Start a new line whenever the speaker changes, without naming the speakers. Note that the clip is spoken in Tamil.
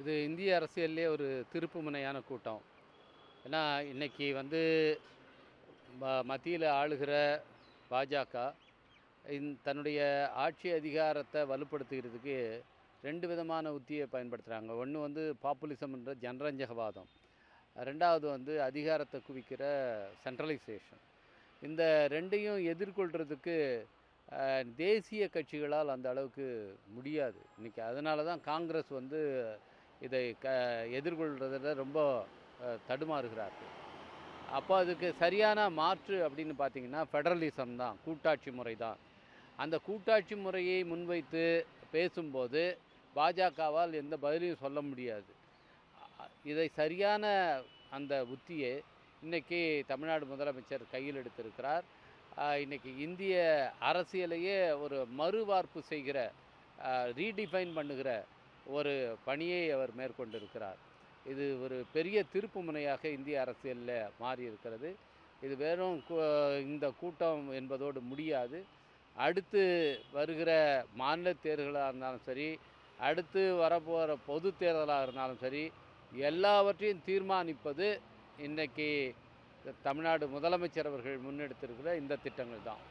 இது இந்திய அரசியல்லே ஒரு திருப்புமுனையான கூட்டம். ஏன்னா, இன்னைக்கு வந்து மத்தியில ஆளுகிற பாஜக தன்னுடைய ஆட்சி அதிகாரத்த வலுப்படுத்துகிறதுக்கு 2 விதமான உத்திய பயன்படுத்துறாங்க. ஒண்ணு வந்து பாப்புலிசம்ன்ற ஜனரஞ்சகவாதம். 2வது வந்து அதிகாரத்த குவிக்கிற சென்ட்ரலைசேஷன். இந்த 2யும் எதிர்கொள்றதுக்கு தேசிய கட்சிகளால் அந்த அளவுக்கு முடியாது. இன்னைக்கு அதனால தான் காங்கிரஸ் வந்து இதை எதிர்கொள்றதுல ரொம்ப தடுமாறுகிறார்கள். அப்போ அதுக்கு சரியான மாற்று அப்படின்னு பார்த்தீங்கன்னா, ஃபெடரலிசம் தான், கூட்டாட்சி முறை தான். அந்த கூட்டாட்சி முறையை முன்வைத்து பேசும்போது, பாஜகவால் எந்த பதிலையும் சொல்ல முடியாது. இதை சரியான அந்த உத்தியை இன்னைக்கு தமிழ்நாடு முதலமைச்சர் கையில் எடுத்திருக்கிறார். இன்னைக்கு இந்திய அரசியலையே ஒரு மறுவார்ப்பு செய்கிற, ரீடிஃபைன் பண்ணுகிற ஒரு பணியை அவர் மேற்கொண்டிருக்கிறார். இது ஒரு பெரிய திருப்பு முனையாக இந்திய அரசியலில் மாறி இருக்கிறது. இது வெறும் இந்த கூட்டம் என்பதோடு முடியாது. அடுத்து வருகிற மாநில தேர்தலாக இருந்தாலும் சரி, அடுத்து வரப்போகிற பொது தேர்தலாக இருந்தாலும் சரி, எல்லாவற்றையும் தீர்மானிப்பது இன்றைக்கி தமிழ்நாடு முதலமைச்சர் அவர்கள் முன்னெடுத்திருக்கிற இந்த திட்டங்கள் தான்.